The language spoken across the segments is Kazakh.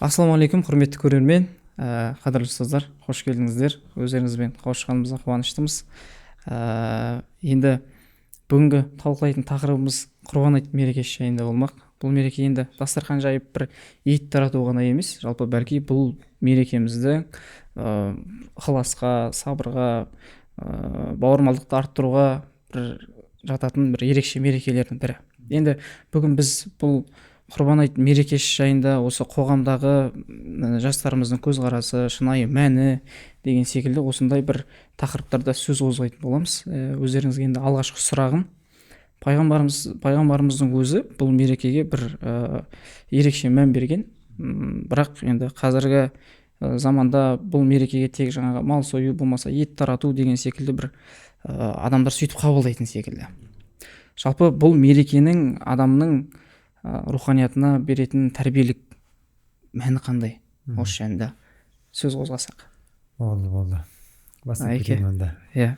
Ассалаумағалейкум, құрметті көрермен, қадірлі ұстаздар, қош келдіңіздер. Өздеріңізбен қауышқанымызға қуаныштымыз. Енді бүгінгі талқылайтын тақырыбымыз Құрбан айт мерекесі жайында болмақ. Бұл мереке енді дастархан жайып бір ет тарату ғана емес, жалпы бәлки бұл мерекемізді ықыласқа, сабырға, бауырмалдықты арттыруға бір жататын бір ерекше мерекелердің бірі. Енді бүгін біз бұл Құрбан айт мерекесі жайында осы қоғамдағы жастарымыздың көзқарасы, шынайы мәні деген секілді осындай бір тақырыптарда сөз қозғайтын боламыз. Өздеріңізге енді алғашқы сұрағым, пайғамбарымыздың өзі бұл мерекеге бір ерекше мән берген. Бірақ енді қазіргі заманда бұл мерекеге тек жаңағы мал сою болмаса ет тарату деген секілді бір адамдар сөйтіп қабылдайтын секілді. Жалпы бұл мерекенің адамның руханиятына беретін тәрбиелік мәні қандай? Осы жайында сөз қозғасақ. Болды. Бастап кетейін онда.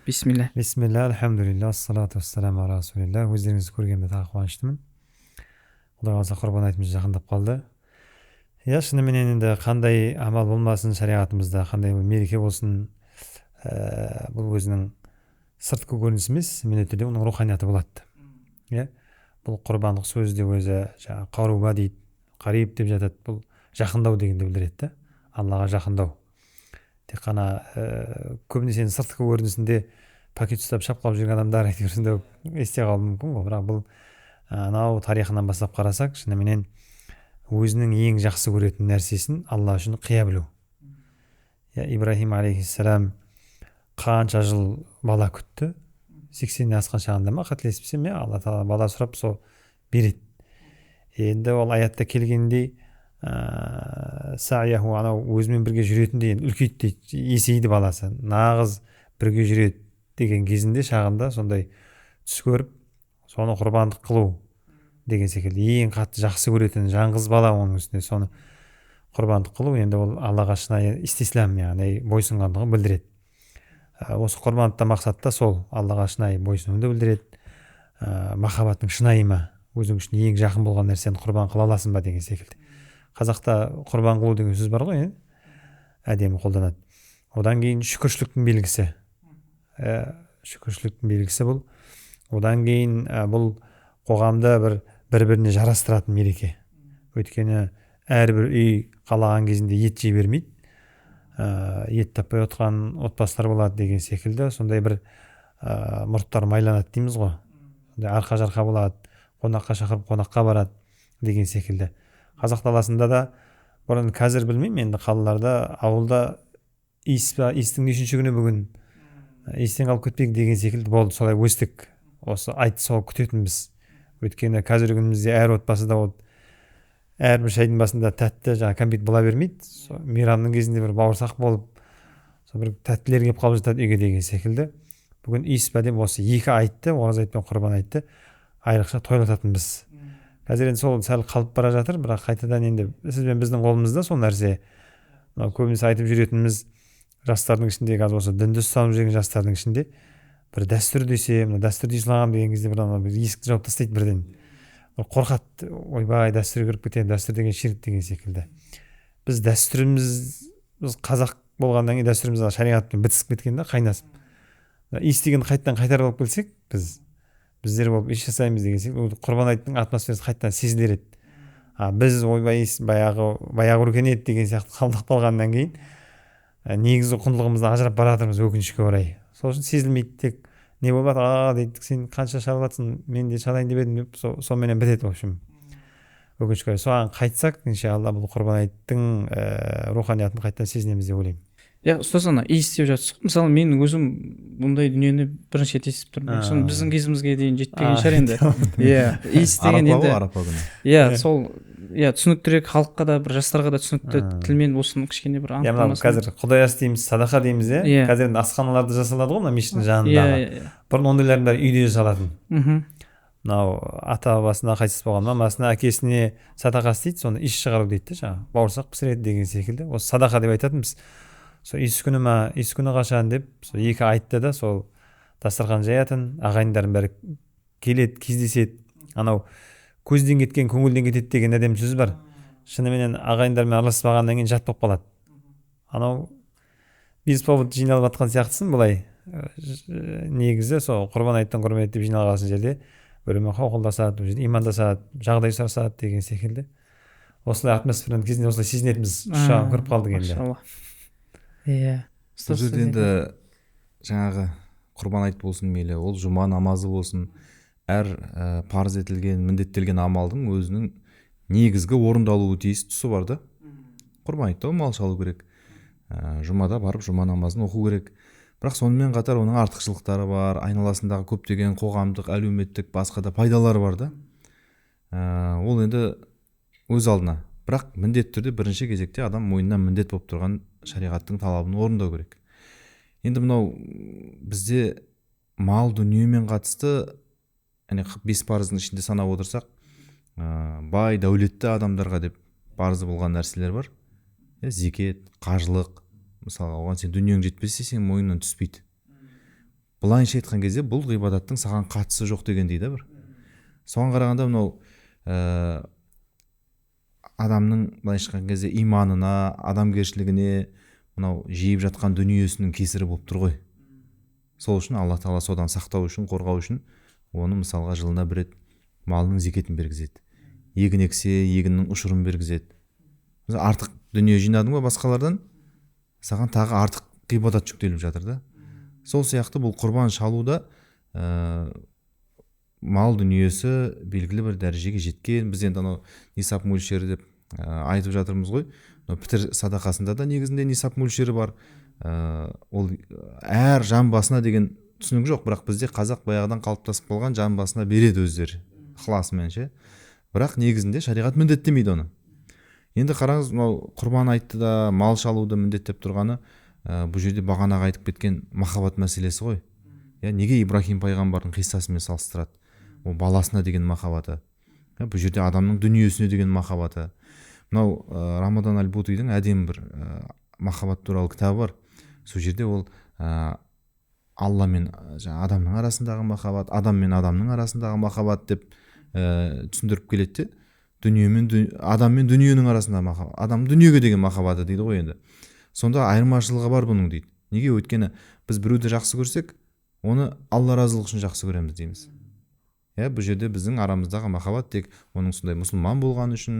Бисмилля. Бисмилля, альхамдулилля, ассалату ассаламу ала расулилля. Өздеріңізді көргенде тағы қуаныштымын. Құдай қаласа Құрбан айтымыз жақындап қалды. Шынымен енді қандай амал болмасын шариғатымызда, қандай мереке болсын, бұл өзінің сыртқы көрінісі емес, міндетті түрде оның руханияты болады. Бұл құрбандық сөзі де өзі қаруба дейді, қариб деп жатады. Бұл жақындау дегенді білдіреді. Аллаға жақындау. Тек қана көбінесе сыртқы көрінісінде пакет ұстап шапқылап жүрген адамдар айтырсында есте қалуы мүмкін ғой. Бірақ бұл анау тарихынан бастап қарасақ, шынымен өзінің ең жақсы көретін нәрсесін Алла үшін қия білу. Ибрахим алейхиссалам қанша жыл бала күтті. 80-нен асқан шағында ма, қателеспесем, Алла тағала бала сұрап сол береді. Енді ол аятта келгендей сағияху, анау өзімен бірге жүретіндей үлкейді дейді, есейді баласы, нағыз бірге жүреді деген кезінде шағында сондай түс көріп, соны құрбандық қылу деген секілді ең қатты жақсы көретін жаңғыз бала, оның үстіне соны құрбандық қылу, енді ол Аллаға шынайы истислам, яғни бойсұнғандығын білдіреді. Осы құрбандықта мақсатта сол Аллаға шынайы бойсынуды білдіреді. Махаббаттың шынайы ма, өзің үшін ең жақын болған нәрсені құрбан қыла аласың ба деген секілді. Қазақта құрбан қылу деген сөз бар ғой, әдемі қолданады. Одан кейін шүкіршіліктің белгісі. Шүкіршіліктің белгісі бұл. Одан кейін бұл қоғамда бір-біріне жарастыратын мереке. Өйткені әрбір үй қалаған кезінде ет жей бермейді. Ет таппай отқан отбасылар болады деген секілді, сондай бір мұрттар майланады дейміз ғой. Арқа-жарқа болады, қонаққа шақырып қонаққа барады деген секілді. Қазақ даласында да бұрын, қазір білмеймін, енді қалаларда, ауылда иістің нешінші күні бүгін иістен қалып кетпейік деген секілді болды. Солай өстік. Осы айтты сол күтетінбіз. Өйткені қазіргі күнімізде әр отбасыда әрбір шайдың басында тәтті кәмпит бола бермейді. Мейрамның кезінде бір бауырсақ болып, бір тәттілер келіп қалып жатады үйге деген секілді. Бүгін иіс деп осы екі айтты, ораза айт пен құрбан айтты айрықша тойлататынбыз. Қазір енді сол сәл қалып бара жатыр, бірақ қайтадан енді сіз бен біздің қолымызда сол нәрсе. Көбінесе айтып жүретініміз жастардың ішінде, қазір осы дінді ұстанып жүрген жастардың ішінде бір дәстүр десе, дәстүрді исламға деген кезде бір есікті жауып тастайды бірден. Қорқады, ойбай дәстүр кіріп кетеді, дәстүр деген ширк деген секілді. Біз біз қазақ болғаннан кейін дәстүріміз шариғатпен бітісіп кеткенде қайнасып. Естігенді қайтадан қайтарып алып келсек, біздер болып іс жасаймыз деген секілді, құрбан айттың атмосферасы қайтадан сезілер еді. Біз ойбай баяғы өркениет деген сияқты қалдықталғаннан кейін негізгі құндылығымыздан ажырап бара жатырмыз, өкінішке орай. Сол үшін сезілмейді. Тек не болады, дейді, сен қанша шалып жатсың, мен де шалайын деп едім деп, сонымен бітеді. В общем, өкінішке орай соған қайтсақ, иншалла бұл құрбан айттың руханиятын қайтадан сезінеміз деп ойлаймын. Ұстаз, ана иіс деп жатсыз. Мысалы, менің өзім бұндай дүниені бірінші рет естіп тұрмын. Соны біздің кезімізге дейін жетпеген шығар енді. Иіс деген енді. Сол түсініктірек, халыққа да бір жастарға да түсінікті тілмен осыны кішкене бір анықтамасын. Қазір құдай ас дейміз, садақа дейміз, қазір енді асханаларда жасалады ғой, мешіттің жанындағы. Бұрын ондайлардың бәрі үйде жасалатын. Мынау ата бабасына қайтыс болған мамасына, әкесіне садақа істейді, соны иіс шығару дейді, бауырсақ пісіреді деген секілді. Осы садақа деп айтатынбыз. Сол иіс күні ма, иіс күні қашан деп, сол екі айтты да, сол дастархан жаятын, ағайындардың бәрі келеді, кездеседі. Анау көзден кеткен көңілден кетеді деген әдемі сөз бар. шыныменен ағайындармен араласпағаннан кейін жат болып қалады. Анау без повод жиналып жатқан сияқтысың былай. Негізі сол құрбан айттың құрмет деп жиналған жерде біреумен қауқылдасады, бұл жерде имандасады, жағдай сұрасады деген секілді. Осылай атмосфераның кезінде осылай сезінетінбіз. Шағын көріп қалдық енді. Машалла. Иә. Бұл жерде енді жаңағы құрбан айт болсын мейлі, ол жұма намазы болсын, әр парыз етілген, міндеттелген амалдың өзінің негізгі орындалуы тиіс тұсы бар да. Құрбан айтта мал шалу керек. Жұмада барып жұма намазын оқу керек. Бірақ сонымен қатар оның артықшылықтары бар, айналасындағы көптеген қоғамдық, әлеуметтік, басқа да пайдалары бар да. Ол енді өз алдына. Бірақ міндетті түрде бірінші кезекте адам мойнынан міндет болып тұрған шариғаттың талабын орындау керек. Енді мынау бізде мал дүниемен қатысты, яғни 5 парыздың ішінде санап отырсақ, бай, дәулетті адамдарға деп парызы болған нәрселер бар. Зекет, қажылық, мысалға оған сен дүниең жетпесе, сен мойнынан түспейді. Былайынша айтқан кезде бұл ғибадаттың саған қатысы жоқ деген дейді бір. Соған қарағанда мынау адамның былайша айтқан кезде иманына, адамгершілігіне, мынау жиып жатқан дүниесінің кесірі болып тұр ғой. Сол үшін Алла Тағала содан сақтау үшін, қорғау үшін оны мысалға жылына бір рет малының зекетін бергізеді. Егін ексе, егіннің ұшырын бергізеді. Артық дүние жинадың ба басқалардан, саған тағы артық ғибадат жүктеліп жатыр да. Сол сияқты бұл құрбан шалуда мал дүниесі белгілі бір дәрежеге жеткен. Біз енді анау нисап мөлшері деп айтып жатырмыз ғой. Пітір садақасында да негізінде нисап мөлшері бар. Ол әр жан басына деген түсінік жоқ, бірақ бізде қазақ баяғыдан қалыптасып қалған жан басына береді өздері ықыласымен ше. Бірақ негізінде шариғат міндеттемейді оны. Енді қараңыз, мынау құрбан айтты да мал шалуды міндеттеп тұрғаны бұл жерде бағанағы айтып кеткен махаббат мәселесі ғой. Неге Ибрахим пайғамбардың қиссасымен салыстырады? Ол баласына деген махаббаты. Бұл жерде адамның дүниесіне деген махаббаты. Мынау Рамадан Аль-Бутидің әдемі бір махаббат туралы кітабы бар. Сол жерде ол Алла мен адамның арасындағы махаббат, адам мен адамның арасындағы махаббат деп түсіндіріп келеді. Адам мен дүниенің арасындағы махаббат, адам дүниеге деген махаббаты дейді ғой енді. Сонда айырмашылығы бар бұның дейді. Неге? Өйткені біз біреуді жақсы көрсек, оны Алла разылығы үшін жақсы көреміз дейміз. Бұл жерде біздің арамыздағы махаббат тек оның сондай мұсылман болған үшін,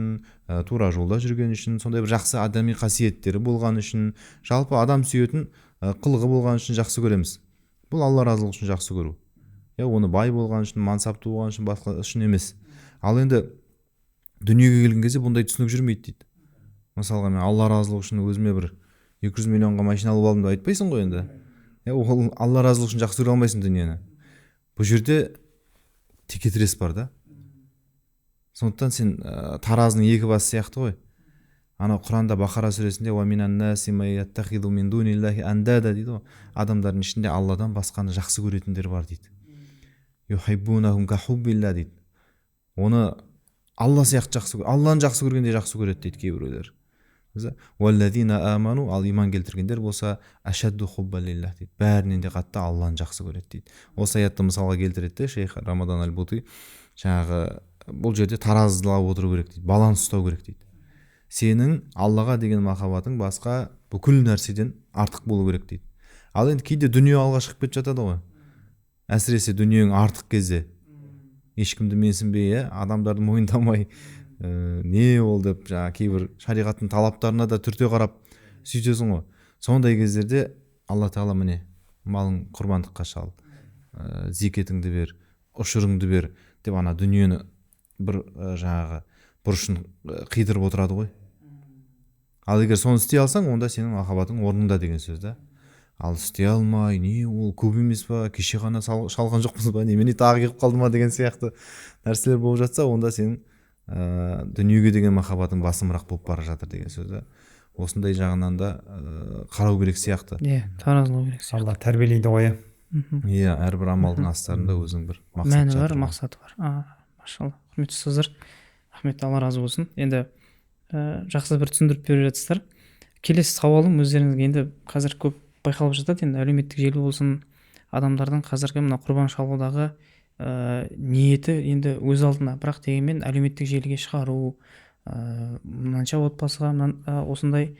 тура жолда жүрген үшін, сондай бір жақсы адами қасиеттері болған үшін, жалпы адам сүйетін қылығы болған үшін жақсы көреміз. Бұл Алла разылығы үшін жақсы көру. Оны бай болған үшін, мансапты болған үшін, басқа үшін емес. Ал енді дүниеге келген кезде бұндай түсінік жүрмейді дейді. Мысалға мен Алла разылығы үшін өзіме бір 200 миллионға машина алып алдым деп айтпайсың ғой енді. Ол Алла разылығы үшін жақсы көре алмайсың дүниені. Бұл жерде текетірес бар да. Сондықтан сен таразының екі басы сияқты ғой. Ана Құранда Бақара сүресінде «Ва минан наси ман яттахиду мин дуниллахи андада» дейді ғой. Адамдардың ішінде Алладан басқаны жақсы көретіндер бар дейді. Юхиббунахум ка хуббилла дейді. Оны Алла сияқты жақсы көреді. Алланы жақсы көргенде жақсы көреді дейді кейбіреулер. Уаллазина аману, ал иман келтіргендер болса ашадду хуббан лиллах дейді. Бәрінен де қатты Алланы жақсы көреді дейді. Осы аятты мысалға келтіреді шейх Рамадан Аль-Бути. Жаңағы бұл жерде таразылап отыру керек дейді. Баланс ұстау керек дейді. Сенің Аллаға деген махаббатың басқа бүкіл нәрседен артық болу керек дейді. Ал енді кейде дүние алға шығып кетіп жатады ғой. Әсіресе дүниең артық кезде ешкімді менсінбей, адамдарды мойындамай, не ол деп кейбір шариғаттың талаптарына да түрте қарап сөйтесің ғой. Сондай кездерде Алла Тағала міне малың құрбандыққа шал, зекетіңді бер, ұшырыңды бер деп ана дүниені бір жаңағы бұрышын қидырып отырады ғой. Ал егер соны істей алсаң, онда сенің махаббатың орнында деген сөз да. Ал істей алмай, не ол көп емес па, кеше ғана шалған жоқпыз ба, немене тағы келіп қалды ма деген сияқты нәрселер болып жатса, онда сенің дүниеге деген махаббатың басымырақ болып бара жатыр деген сөз да. Осындай жағынан да қарау керек сияқты. Таразылау керек сияқты. Алла тәрбиелейді ғой. Әрбір амалдың астарында өзінің бір мәні бар, мақсаты бар. Машалла. Құрметті ұстаздар, рахмет, Алла разы болсын. Енді жақсы бір түсіндіріп беріп жатсыздар. Келесі сауалым өздеріңізге енді қазір көп байқалып жатады, енді әлеуметтік желі болсын, адамдардың қазіргі мына құрбан шалудағы ниеті енді өз алдына, бірақ дегенмен әлеуметтік желіге шығару, мынанша отбасыға осындай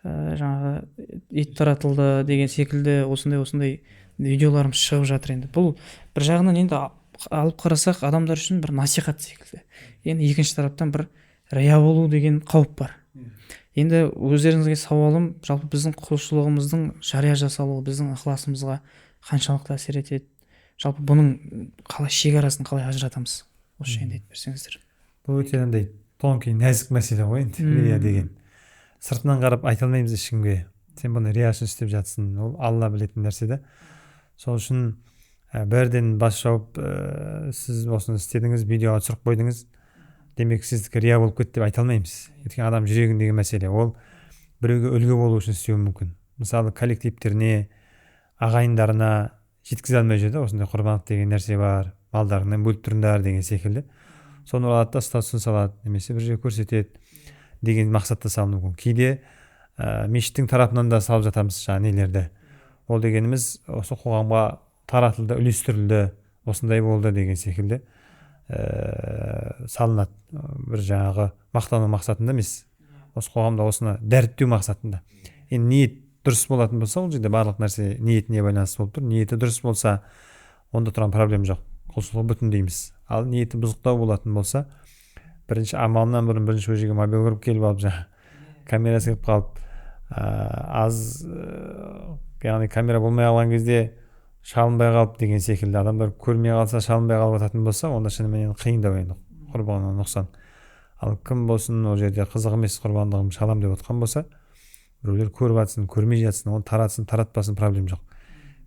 жаңағы ит таратылды деген секілді осындай видеоларымыз шығып жатыр. Енді бұл бір жағынан енді алып қарасақ адамдар үшін бір насихат секілді. Енді екінші тараптан бір рия болу деген қауіп бар. Енді өздеріңізге сауалым, жалпы біздің құлшылығымыздың жария жасалуы біздің ықыласымызға қаншалықты әсер етеді? Жалпы бұның қалай шекарасын қалай ажыратамыз? Осы жайында айтып берсеңіздер. Бұл өте андай тонкий нәзік мәселе ғой енді рия деген. Сыртынан қарап айта алмаймыз ешкімге. Сен бұны рия үшін істеп жатсың, ол Алла білетін нәрсе да. Сол үшін бірден бас жауып, сіз осыны істедіңіз, видеоға түсіріп қойдыңыз, демек сіздікі рия болып кетті деп айта алмаймыз. Өйткені адам жүрегіндегі мәселе, ол біреуге үлгі болу үшін істеуі мүмкін. Мысалы коллективтеріне, ағайындарына жеткізе алмай жүрді, осындай құрбандық деген нәрсе бар, малдарыңнан бөліп тұрыңдар деген секілді. Соны алады да статусын салады, немесе бір жерге көрсетеді деген мақсатта салуы мүмкін. Кейде мешіттің тарапынан да салып жатамыз жаңағы нелерді. Ол дегеніміз осы қоғамға таратылды, үлестірілді, осындай болды деген секілді салынады. Бір жаңағы мақтану мақсатында емес, осы қоғамда осыны дәріптеу мақсатында. Енді ниет дұрыс болатын болса, ол жерде барлық нәрсе ниетіне байланысты болып тұр. Ниеті дұрыс болса, онда тұрған проблема жоқ. Құлшылығы бүтін дейміз. Ал ниеті бұзықтау болатын болса, бірінші амалынан бұрын бірінші ол жерге мобил құрып келіп алып, камера секіп қалып, яғни камера болмай қалған кезде шалынбай қалып деген секілді, адамдар көрмей қалса шалынбай қалып жататын болса, онда шынымен қиындау енді құрбанға нұқсан. Ал кім болсын ол жерде қызық емес құрбандығым шалам деп отқан болса, біреулер көріп жатсын, көрмей жатсын, оны таратсын, таратпасын, проблем жоқ.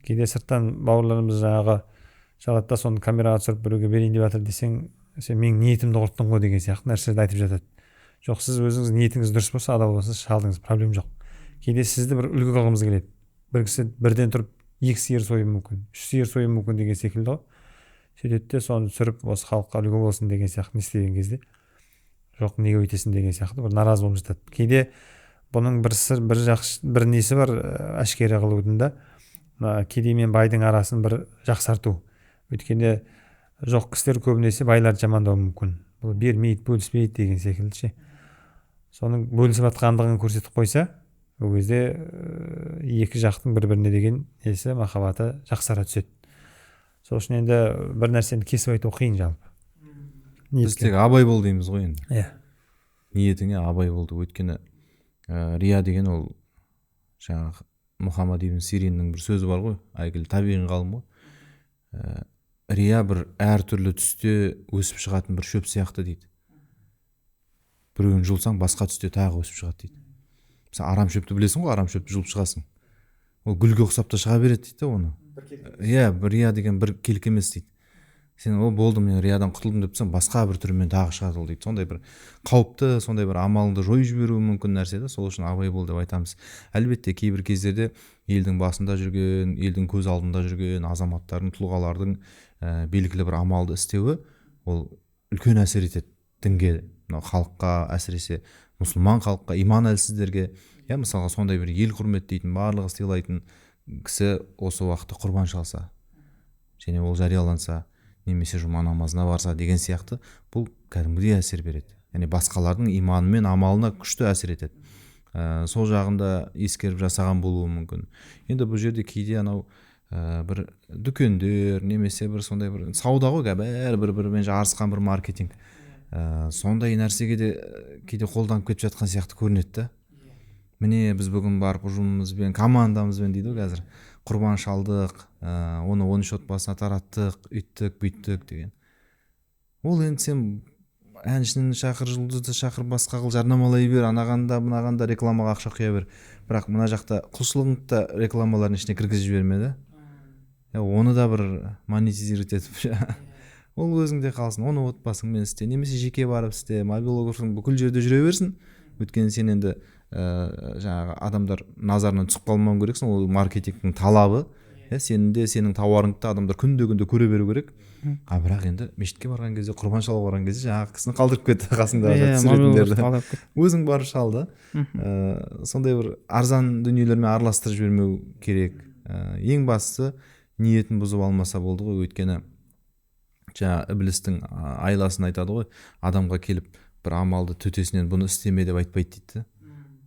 Кейде сырттан бауырларымыз жаңағы шалатта соны камераға түсіріп біреуге берейін деп жатыр десең, сен менің ниетімді құрттың ғой деген сияқты нәрселерді айтып жатады. Жоқ, сіз өзіңіз ниетіңіз дұрыс болса, адал болса, шалдыңыз, проблем жоқ. Кейде сізді бір үлгі қылғымыз келеді. Бір кісі бірден тұрып 2 сиыр сойуы мүмкін, 3 сиыр сойуы мүмкін деген секілді ғой. Сөйтеді де соны түсіріп, осы халыққа үлгі болсын деген сияқты не істеген кезде, жоқ, неге өйтесің деген сияқты бір наразы болып жатады. Кейде бұның бір несі бар, әшкере қылудың да, кедей мен байдың арасын бір жақсарту. Өйткені жоқ кісілер көбінесе байларды жамандауы мүмкін. Бұл бермейді, бөліспейді деген секілді ше. Соның бөлісіп жатқандығын көрсетіп қойса, ол кезде екі жақтың бір-біріне деген несі, махаббаты жақсара түседі. Сол үшін енді бір нәрсені кесіп айту қиын жалпы. Біз тек абай бол дейміз ғой енді. Иә. Ниетіңе абай болды. Өйткені рия деген ол жаңағы Мұхаммад ибн Сириннің бір сөзі бар ғой, әйгілі табиғи ғалым ғой. Рия бір әртүрлі түсте өсіп шығатын бір шөп сияқты дейді. Біреуін жұлсаң басқа түсте тағы өсіп шығады дейді. Mesela арам шөпті білесің ғой, арам шөпті жұлып шығасың. Ол гүлге ұқсап та шыға береді дейді оны. Иә, бір рия деген бір келік емес дейді. Сен ол болды, мен риядан құтылдым деп тұрсаң, басқа бір түрімен тағы шығады ол дейді. Сондай бір қауіпті, сондай бір амалыңды жойып жіберуі мүмкін нәрсе де, сол үшін абай бол деп айтамыз. Әлбетте кейбір кездерде елдің басында жүрген, елдің көз алдында жүрген азаматтардың, тұлғалардың белгілі бір амалды істеуі ол үлкен әсер етеді дінге, халыққа, әсіресе мұсылман халыққа, иман әлсіздерге. Я мысалға сондай бір ел құрметтейтін, барлығы сыйлайтын кісі осы уақытта құрбан шалса, және ол жарияланса, немесе жұма намазына барса деген сияқты, бұл кәдімгідей әсер береді. Яғни басқалардың иманы мен амалына күшті әсер етеді. Сол жағында ескеріп жасаған болуы мүмкін. Енді бұл жерде кейде анау бір дүкендер немесе бір сондай бір сауда ғой, бәрі бір-бірімен жарысқан бір маркетинг. Сондай нәрсеге де кейде қолданып кетіп жатқан сияқты көрінеді да. Міне біз бүгін барып ұжымымызбен, командамызбен дейді ғой қазір, құрбан шалдық, оны 13 отбасына тараттық, үйттік, бүйттік деген. Ол енді сен әншіні шақыр, жұлдызды шақыр, басқа қыл, жарнамалай бер, анағанда, мынағанда рекламаға ақша құя бер. Бірақ мына жақта құлшылығыңды да рекламалардың ішіне кіргізіп жіберме да. Оны да бір монетизировать етіп, ол өзіңде қалсын, оны отбасыңмен істе, немесе жеке барып істе, мобилографың бүкіл жерде жүре берсін. Өйткені сен енді жаңағы адамдар назарынан түсіп қалмауың керексің, ол маркетингтің талабы. Сенің де сенің тауарыңды да адамдар күнде көре беру керек. Бірақ енді мешітке барған кезде, құрбан шалуға барған кезде жаңағы кісіні қалдырып кетті қасында түсіретіндерді. Өзің барып шалды. Сондай бір арзан дүниелермен араластырып жібермеу керек. Ең бастысы ниетін бұзып алмаса болды ғой. Өйткені жаңа іблістің айласын айтады ғой, адамға келіп бір амалды төтесінен бұны істеме деп айтпайды дейді.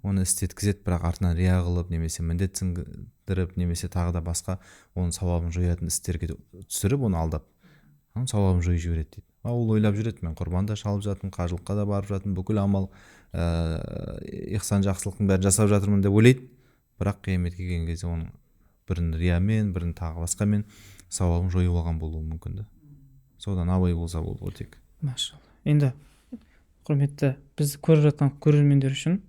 Оны істеткізеді, бірақ артынан рия қылып немесе міндет сіңдіріп немесе тағы да басқа оның сауабын жоятын істерге түсіріп оны алдап оның сауабын жойып жібереді дейді. Ол ойлап жүреді, мен құрбан да шалып жатырмын, қажылыққа да барып жатырмын, бүкіл амал ихсан жақсылықтың бәрін жасап жатырмын деп ойлайды, бірақ қияметке келген кезде оның бірін риямен, бірін тағы басқамен сауабын жойып алған болуы мүмкін да. Содан абай болса болды ғой тек. Машалла. Енді құрметті бізді көріп жатқан көрермендер үшін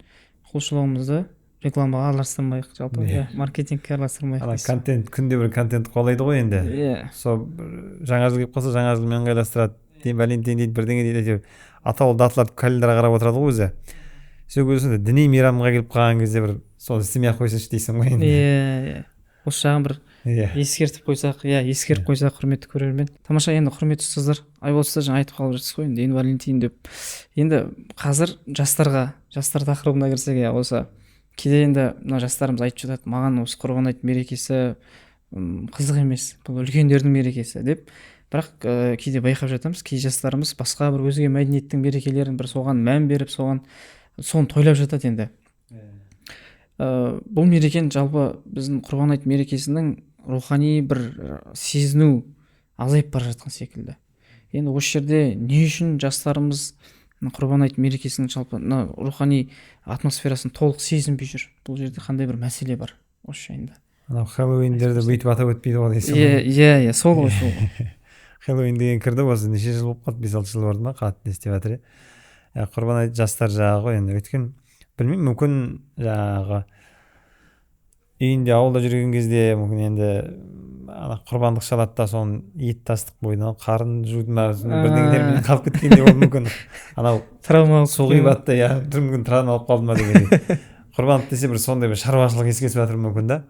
құлшылығымызды рекламаға араластырмайық, жалпы маркетингке араластырмайық. Контент, күнде бір контент қуалайды ғой енді. Сол жаңа жыл келіп қалса жаңа жылмен ыңғайластырады. Валентин дейді, бірдеңе дейді, атаулы даталарды календарға қарап отырады ғой өзі. Сол кезде діни мейрамға келіп қалған кезде бір сол істемей ақ қойсыншы дейсің ғой енді. Осы жағын бір ескертіп қойсақ, ескеріп қойсақ, құрметті көрермен. Тамаша. Енді құрметті ұстаздар, Айбол ұстаз жаңа айтып қалып жатсыз ғой енді Валентин деп. Енді қазір жастар тақырыбына кірсек, осы кейде енді мына жастарымыз айтып жатады, маған осы құрбан айт мерекесі қызық емес, бұл үлкендердің мерекесі деп. Бірақ кейде байқап жатамыз, кей жастарымыз басқа бір өзге мәдениеттің мерекелерін бір соған мән беріп, соны тойлап жатады енді. Бұл мерекені жалпы біздің құрбан айт мерекесінің рухани бір сезіну азайып бара жатқан секілді. Енді осы жерде не үшін жастарымыз құрбан айт мерекесінің жалпы рухани атмосферасын толық сезінбей жүр? Бұл жерде қандай бір мәселе бар осы жайында? Анау Хэллоуиндерді бүйтіп атап өтпейді ғой дейсің. Сол ғой. Хэллоуин деген кірді, осы неше жыл болып қалды, 5-6 жыл болды ма, қатты естіп жатыр. Құрбан айт жастар жағы ғой енді. Өйткені білмеймін, мүмкін жаңағы үйінде ауылда жүрген кезде мүмкін енді құрбандық шалады да соны ет тастық бойына қарын жуды ма, бірдеңелермен қалып кеткенде ол мүмкін анау травма су құйбатты бір мүмкін травма алып қалды ма дегендей. Құрбандық десе бір сондай бір шаруашылық еске түсіп жатыр мүмкін да.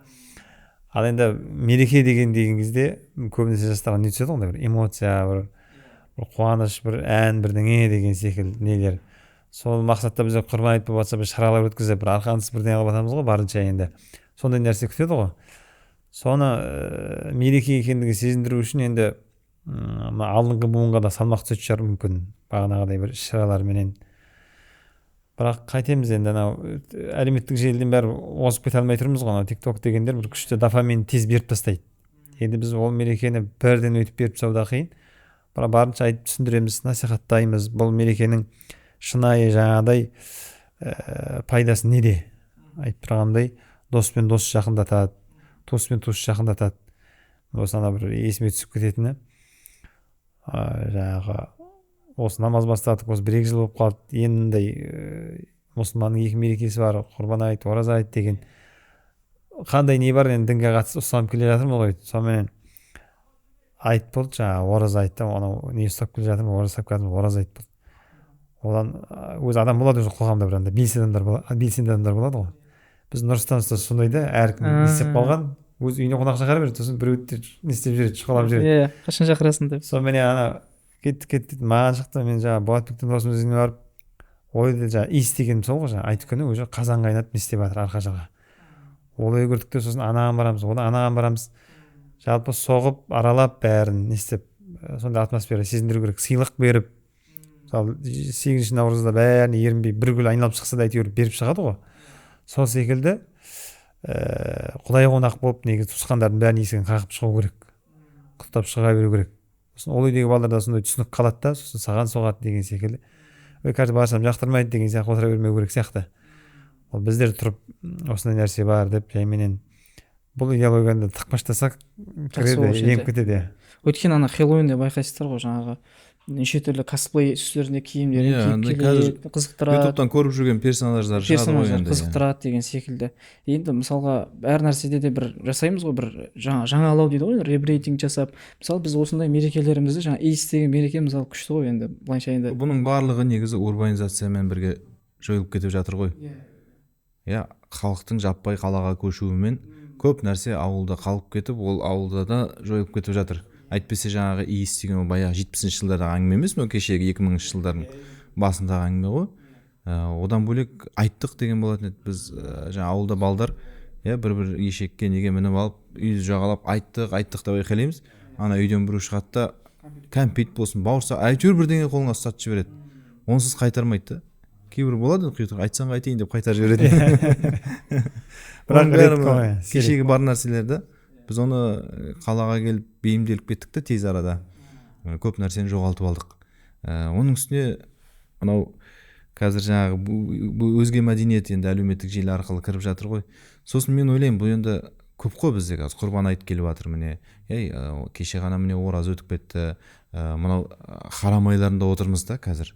Ал енді мереке деген кезде көбінесе жастарға не түседі ғой, бір эмоция, бір қуаныш, бір ән, бірдеңе деген секілді нелер. Сол мақсатта біз құрбан айт болып жатса, біз шаралар өткізіп, бір арқансыз бірдеңе қылып жатамыз ғой, барынша енді. Сондай нәрсе күтеді ғой. Соны мереке екендігін сезіндіру үшін енді алдыңғы буынға да салмақ түсетін шығар мүмкін, бағанағыдай бір іс-шараларменен. Бірақ қайтеміз енді, анау әлеуметтік желіден бәрі озып кете алмай тұрмыз ғой, TikTok дегендер бір күшті дофамин тез беріп тастайды. Енді біз ол мерекені бірден өтіп беріп тастау да қиын. Бірақ барынша айтып түсіндіреміз, насихаттаймыз. Бұл мерекенің шынайы жаңағыдай пайдасы неде? Айтып тұрғандай, доспен дос жақындатады, туыспен туыс жақындатады. Осы ана бір есіме түсіп кететіні, жаңағы осы намаз бастадық, осы 1-2 жыл болып қалды, енді мұсылманның 2 мерекесі бар, құрбан айт, ораза айт деген қандай не бар, енді дінге қатысты ұстанып келе жатырмыз ғой. Сонымен айт болды, жаңағы ораза айтты, анау не ұстап келе жатырмыз, ораза ұстап келе жатырмыз, ораза айт болды. Одан өз адам болады, өз қоғамда бір анда белсенді адамдар болады ғой. Біз Нұрсұлтан ұстаз сондай да, әркім істеп қалған, өз үйіне қонақ шақырып береді, сосын біреуді не істеп жүреді, шұқылап жүреді. Қашан шақырасың деп. Сонымен ана кетті маған шықты, мен жаңағы Болатбектің досымыз үйіне барып, ойды жаңағы иіс дегенім сол ғой, жаңағы айт күні уже қазан қайнатып не істеп жатыр арқа жағы. Ол үй көрдік те, сосын анаған барамыз, одан анаған барамыз. Жалпы соғып, аралап бәрін не істеп, сондай атмосфера сезіндіру керек, сыйлық беріп, мысалы 8 наурызда бәріне ерінбей бір гүл айналып шықса да әйтеуір беріп шығады ғой. Сол секілді құдай қонақ болып негізі туысқандардың бәрін есігін қағып шығу керек, құттықтап шыға беру керек. Сосын ол үйдегі балалар да сондай түсінік қалады да, сосын саған соғады деген секілді. Қазір барсам жақтырмайды деген сияқты отыра бермеу керек сияқты. Ол біздер тұрып осындай нәрсе бар деп жайменен бұл идеологияны тықпаштасақ еніп кетеді. Өйткені ана Хэллоуинде байқайсыздар ғой, жаңағы неше түрлі косплей үстерінде киімдерін киіп келеді, қызықтырады. ютубтан көріп жүрген персонаждар қызықтырады деген секілді. Енді мысалға әр нәрседе де бір жасаймыз ғой, бір жаңалау дейді ғой, ребрейтинг жасап. Мысалы біз осындай мерекелерімізді, жаңа иіс деген мереке мысалы күшті ғой енді, былайша енді. Бұның барлығы негізі урбанизациямен бірге жойылып кетіп жатыр ғой. Халықтың жаппай қалаға көшуімен көп нәрсе ауылда қалып кетіп, ол ауылда да жойылып кетіп жатыр. Әйтпесе жаңағы иіс деген ол баяғы 70-ші жылдардағы әңгіме емес, мынау кешегі 2000-ші жылдардың басындағы әңгіме ғой. Одан бөлек айттық деген болатын еді. Біз жаңа ауылда балдар бір ешекке неге мініп алып, үйді жағалап айттық деп айқайлаймыз. Ана үйден біреу шығады да кәмпит болсын, бауырсақ, әйтеуір бірдеңе қолыңа ұстатып жібереді. онсыз қайтармайды да. Кейбір болады айтсаң қайтейін деп қайтарып жібереді. Оның бәрі кешегі бар нәрселер да. Біз оны қалаға келіп бейімделіп кеттік та тез арада. Көп нәрсені жоғалтып алдық. Оның үстіне мынау қазір жаңағы өзге мәдениет енді әлеуметтік желі арқылы кіріп жатыр ғой. Сосын мен ойлаймын, бұл енді көп қой бізде қазір құрбан айт келіп жатыр міне. Кеше ғана міне ораза өтіп кетті. Мынау харам айларында отырмыз да қазір.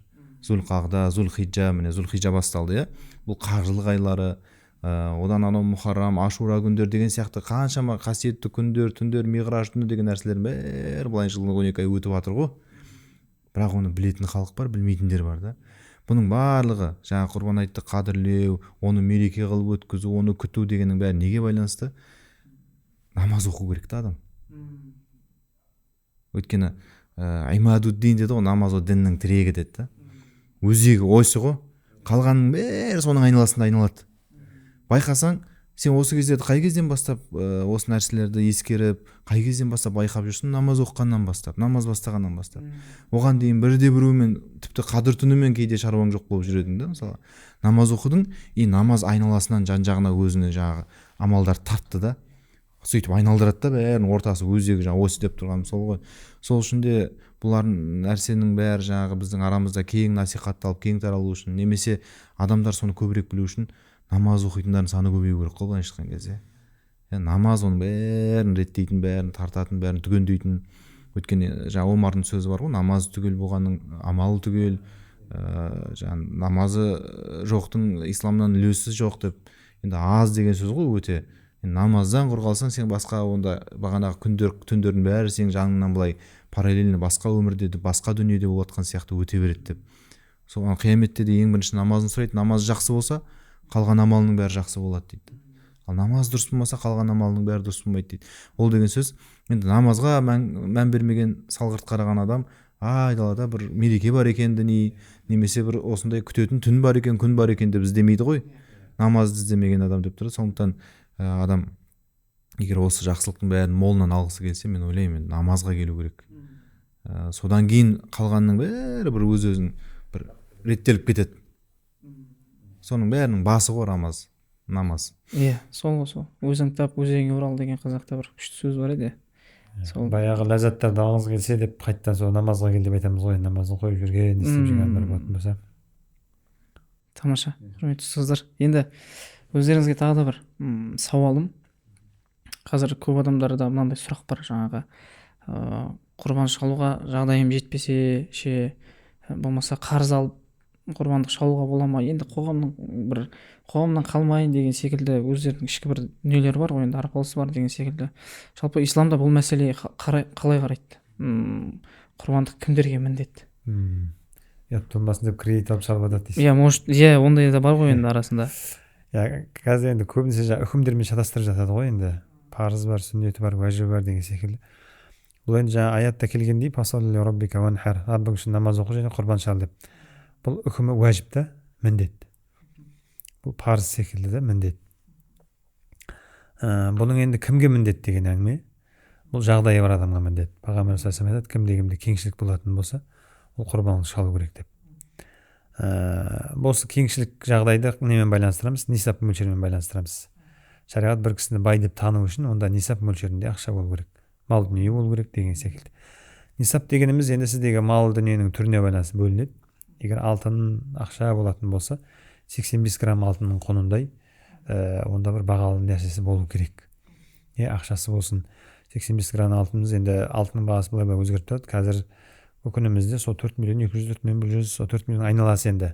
Зулқағда, Зулхиджа, міне Зулхиджа басталды, Бұл қажылық айлары, одан анау Мұхаррам, Ашура күндер деген сияқты қаншама қасиетті күндер, түндер, миғраж түні деген нәрселер бәрі былай жылдың 12 ай өтіп жатыр ғой. Бірақ оны білетін халық бар, білмейтіндер бар да. Бұның барлығы жаңа құрбан айтты қадірлеу, оны мереке қылып өткізу, оны күту дегеннің бәрі неге байланысты? Намаз оқу керек та адам. Өйткені Имадуддин деді ғой, намаз ол діннің тірегі деді да. Өзегі ойсы ғой. Қалғанның бәрі соның айналасында айналады. Байқасаң, сен осы кездерді қай кезден бастап осы нәрселерді ескеріп, қай кезден бастап байқап жүрсің? Намаз оқығаннан бастап, намаз бастағаннан бастап. Оған дейін бірде біреумен тіпті қадір түнімен кейде шаруаң жоқ болып жүредің да, мысалы. Намаз оқыдың, намаз айналасынан жан-жағына өзіне жаңағы амалдар тартты да. Сөйтіп айналдырады да, бәрінің ортасы өзегі жаңағы осы деп тұрған сол ғой. Сол үшін де бұлардың нәрсенің бәрі жаңағы біздің арамызда кең насихатталып, кең таралу үшін, немесе адамдар соны көбірек білу үшін намаз оқитындардың саны көбею керек қой былайша айтқан кезде. Намаз оның бәрін реттейтін, бәрін тартатын, бәрін түгендейтін. Өйткені жаңа Омардың сөзі бар ғой, намаз түгел болғанның амалы түгел, намазы жоқтың исламнан үлесі жоқ деп. Енді аз деген сөз ғой өте. Намаздан құр қалсаң, сен басқа онда бағанағы түндердің бәрі сен жаныңнан былай параллельно басқа өмірде де, басқа дүниеде болып жатқан сияқты өте береді деп. Соған қияметте де ең бірінші намазын сұрайды. Намаз жақсы болса, қалған амалының бәрі жақсы болады дейді. Ал намаз дұрыс болмаса, қалған амалының бәрі дұрыс болмайды дейді. Ол деген сөз, енді намазға мән бермеген салғырт қараған адам, айдалада бір мереке бар екен діни, немесе бір осындай күтетін түн бар екен, күн бар екен деп іздемейді ғой. Намазды іздемеген адам деп тұрады. Сондықтан адам егер осы жақсылықтың бәрін молынан алғысы келсе, мен ойлаймын, намазға келу керек. Содан кейін қалғанның бәрі бір өз-өзін бір реттеліп кетеді. Соның бәрінің басы ғой намаз. Сол. Өзің тап, өзеңе орал деген қазақта бір күшті сөз бар еді. Баяғы ләззаттарды алғыңыз келсе деп қайттан сол намазға кел деп айтамыз ғой. Намазын қойып жүрген, істеп жүрген бір болатын болса. Тамаша, құрметті ұстаздар. Енді өздеріңізге тағы да бір сауалым. Қазір көп адамдарда мынандай сұрақ бар, жаңағы құрбан шалуға жағдайым жетпесе ше, болмаса қарыз алып құрбандық шалуға бола ма? Енді қоғамнан қалмайын деген секілді өздерінің ішкі бір дүниелері бар ғой, енді арпалысы бар деген секілді. Жалпы исламда бұл мәселеге қалай қарайды? Құрбандық кімдерге міндет? Ұят болмасын деп кредит алып шалып жатады дейсіз. Может, ондай да бар ғой енді арасында. Қазір енді көбінесе үкімдермен шатастырып жатады ғой, енді парыз бар, сүннеті бар, уәжібі бар деген секілді. Бұл енді жаңа аятта келгендей, фасалли раббика ванхар, Раббың үшін намаз оқы және құрбан шал деп. Бұл үкімі уәжіп та, міндет. Бұл парыз секілді да, міндет. Бұның енді кімге міндет деген әңгіме? Бұл жағдайы бар адамға міндет. Пайғамбар саллаллаху алейхи айтады, кімде кеңшілік болатын болса, ол құрбандық шалу керек деп. Осы кеңшілік жағдайды немен байланыстырамыз? Нисап мөлшерімен байланыстырамыз. Шариғат бір кісіні бай деп тану үшін онда нисап мөлшерінде ақша болу керек, мал дүние болу керек деген секілді. Нисап дегеніміз енді сіздегі мал дүниенің түріне байланысты бөлінеді. Егер алтын ақша болатын болса, 85 грамм алтынның құнындай онда бір бағалы нәрсесі болу керек. Ақшасы болсын. 85 грамм алтынымыз, енді алтынның бағасы былай өзгеріп тұрады. Қазір күнімізде сол 4 миллион 204 миллион 104 миллион айналасы енді.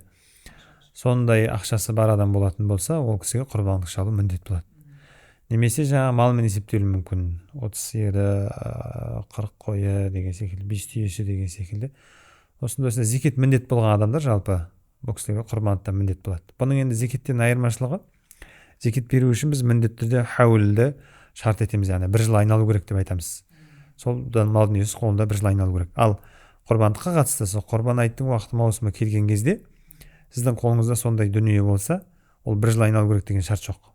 Сондай ақшасы бар адам болатын болса, ол кісіге құрбандық шалу міндет болады. Немесе жаңа малмен есептелуі мүмкін. 30 сиыры, 40 қойы деген секілді, 5 түйесі деген секілді. Осындай зекет міндет болған адамдар жалпы бұл кісілерге құрбандықтан міндет болады. Бұның енді зекеттен айырмашылығы, зекет беру үшін біз міндетті түрде хаулді шарт етеміз, яғни 1 жыл айналу керек деп айтамыз. Солдан мал дүниесі қолында 1 жыл айналу керек. Ал құрбандыққа қатысты, құрбан айттың уақыты маусымы келген кезде сіздің қолыңызда сондай дүние болса, ол 1 жыл айналу керек деген шарт жоқ.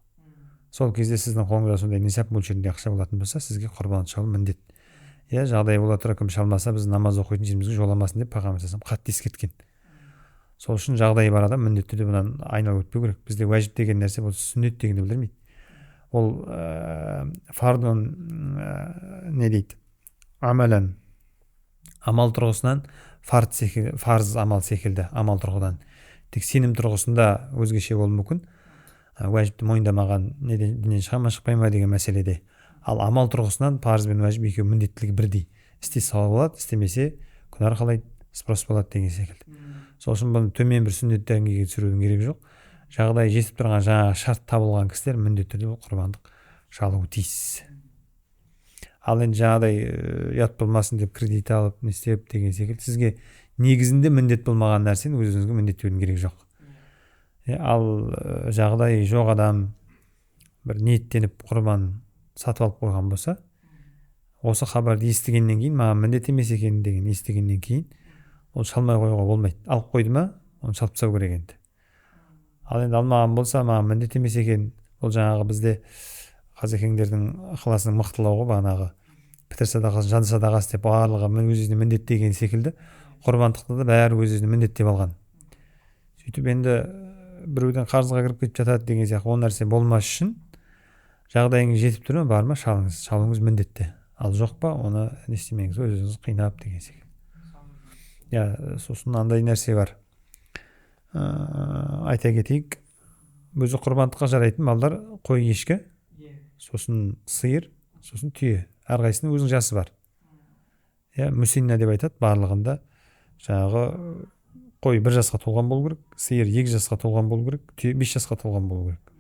Сол кезде сіздің қолыңызда сондай нисап мөлшерінде ақша болатын болса, сізге құрбан шалу міндет. Жағдай бола тұра кім шалмаса, біз намаз оқитын жерімізге жоламасын деп Пайғамбар саллаллаху алейхи вассалам қатты ескерткен. сол үшін жағдайы бар адам міндетті түрде бұдан айналып өтпеу керек. Бізде уәжіп деген нәрсе бұл сүннет дегенді білдірмейді. Ол фардон не дейді, амалан, амал тұрғысынан фарз амал секілді, амал тұрғыдан. Тек сенім тұрғысында өзгеше болуы мүмкін. Уәжіпті мойындамаған діннен шыға ма шықпай ма деген мәселеде. Ал амал тұрғысынан парыз бен уәжіп екеуі міндеттілігі бірдей. Істесе сауап болады, істемесе күнә арқалайды, спрос болады деген секілді. Сол үшін бұны төмен бір сүннет деңгейге түсірудің керегі жоқ. Жағдай жетіп тұрған жаңағы шарт табылған кісілер міндетті түрде құрбандық шалуы тиіс. Ал енді жаңағыдай ұят болмасын деп кредит алып не істеп деген секілді сізге негізінде міндет болмаған нәрсені өзіңізге міндеттеудің керегі жоқ. Ал жағдай жоқ адам бір ниеттеніп құрбан сатып алып қойған болса, осы хабарды естігеннен кейін, маған міндет емес екенін деген естігеннен кейін ол шалмай қоюға болмайды. Алып қойды ма, оны шалып тастау керек енді. Ал енді алмаған болса, маған міндет емес екен, ол жаңағы бізде қазекеңдердің ықыласының мықтылығы, бағанағы пітір садақасы, жан садақасы деп барлығы өз-өзіне міндеттеген секілді, құрбандықты да бәрі өз-өзіне міндеттеп алған. Сөйтіп енді біреуден қарызға кіріп кетіп жатады деген сияқты ол нәрсе болмас үшін жағдайыңыз жетіп тұр ма, бар ма, шалыңыз, шалуыңыз міндетті. Ал жоқ па, оны не істемеңіз, өзіңіз қинап деген секілді. Сосын андай нәрсе бар. Айта кетейік, өзі құрбандыққа жарайтын малдар қой, ешкі, сосын сиыр, сосын түйе. Әрқайсының өзінің жасы бар. Мүсинна деп айтады, барлығында жаңағы қой 1 жасқа толған болу керек, сиыр 2 жасқа толған болу керек, түйе 5 жасқа толған болу керек.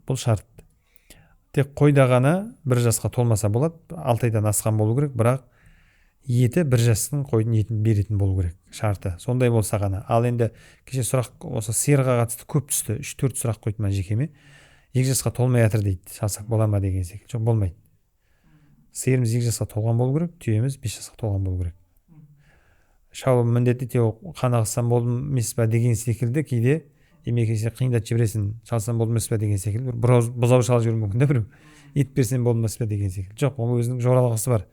Бұл шарт. Тек қойда ғана 1 жасқа толмаса болады, 6 айдан асқан болу керек, бірақ еті 1 жастың қойдың етін беретін болу керек, шарты. Сондай болса ғана. Ал енді кеше сұрақ осы сиырға қатысты көп түсті, 3-4 сұрақ қойды ма жекеме. 2 жасқа толмай жатыр дейді, шалсақ бола ма деген секілді. Жоқ, болмайды. Сиырымыз 2 жасқа толған болу керек, түйеміз 5 жасқа толған болу керек. Шалу міндетті теу қанағызсам болмас па деген секілді кейде емекесе қиындатып жібересің, шалсам болмас па деген секілді бір бұзау шалып жіберуі мүмкін да біреу. Ет берсем болмас па деген секілді. Жоқ, ол өзінің жоралғысы бар.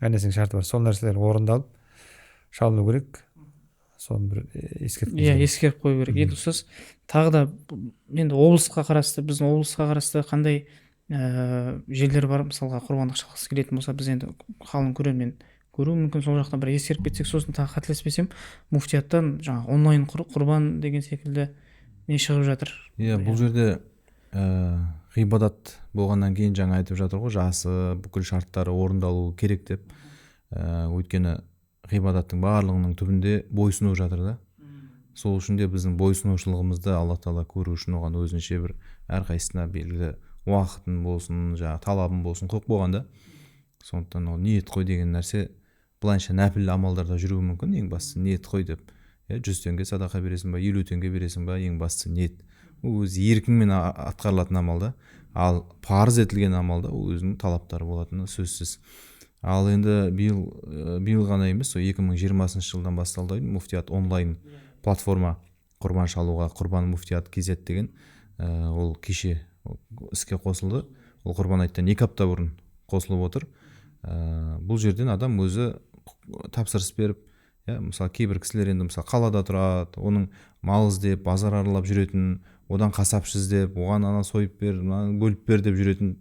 Нәрсенің шарты бар. Сол нәрселер орындалып шалыну керек. Соны бір ескертіп ескеріп қою керек. Енді сөз тағы да енді облысқа қарасты, біздің облысқа қарасты қандай жерлер бар, мысалға құрбандық шалғысы келетін болса, біз енді қалың көрермен көру мүмкін, сол жақтан бір ескеріп кетсек. Сосын тағы қателеспесем, муфтияттан жаңа онлайн құрбан деген секілді не шығып жатыр. Бұл жерде ғибадат болғаннан кейін жаңа айтып жатыр ғой, жасы, бүкіл шарттары орындалу керек деп. Өйткені ғибадаттың барлығының түбінде бойсыну жатыр да. Сол үшін де біздің бойсынушылығымызды Алла Тағала көру үшін оған өзінше бір әрқайсысына белгілі уақытын болсын, талабын болсын қойып қойған да. Сондықтан ол ниет қой деген нәрсе былайша нәпіл амалдарда жүруі мүмкін. Ең бастысы ниет қой деп. 100 теңге садақа бересің ба, 50 теңге бересің ба, ең бастысы ниет. Ол өз еркіңмен атқарылатын амалда. Ал парыз етілген амалда ол өзінің талаптары болатыны сөзсіз. Ал енді биыл ғана емес, 2020 жылдан басталды муфтият онлайн платформа құрбан шалуға, құрбан муфтият KZ деген ол кеше іске қосылды. Ол құрбан айттан 2 апта бұрын қосылып отыр. Бұл жерден адам өзі тапсырыс беріп, мысалы кейбір кісілер енді мысалы қалада тұрады, оның мал іздеп, базар аралап жүретін, одан қасапшы іздеп, оған ана сойып бер, бөліп бер деп жүретін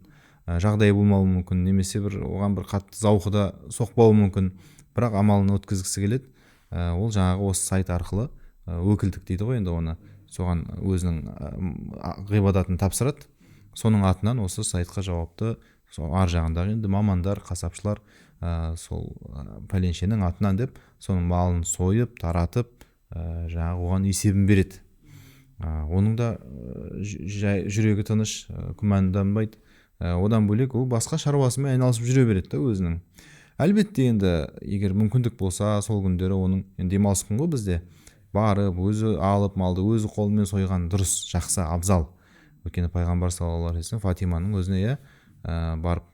жағдай болмауы мүмкін, немесе оған бір қатты зауқы да соқпауы мүмкін, бірақ амалын өткізгісі келеді. Ол жаңағы осы сайт арқылы өкілдік дейді ғой, енді оны соған өзінің ғибадатын тапсырады. Соның атынан осы сайтқа жауапты ар жағындағы енді мамандар, қасапшылар сол пәленшенің атынан деп соның малын сойып, таратып, жаңағы оған есебін береді. Оның да жүрегі тыныш, күмәнданбайды. Одан бөлек ол басқа шаруасымен айналысып жүре береді да өзінің. Әлбетте енді егер мүмкіндік болса, сол күндері оның демалыс күн ғой бізде, барып өзі алып малды өзі қолымен сойған дұрыс, жақсы, абзал. Өйткені пайғамбар саллаллаху алейхи вассалам Фатиманың өзіне барып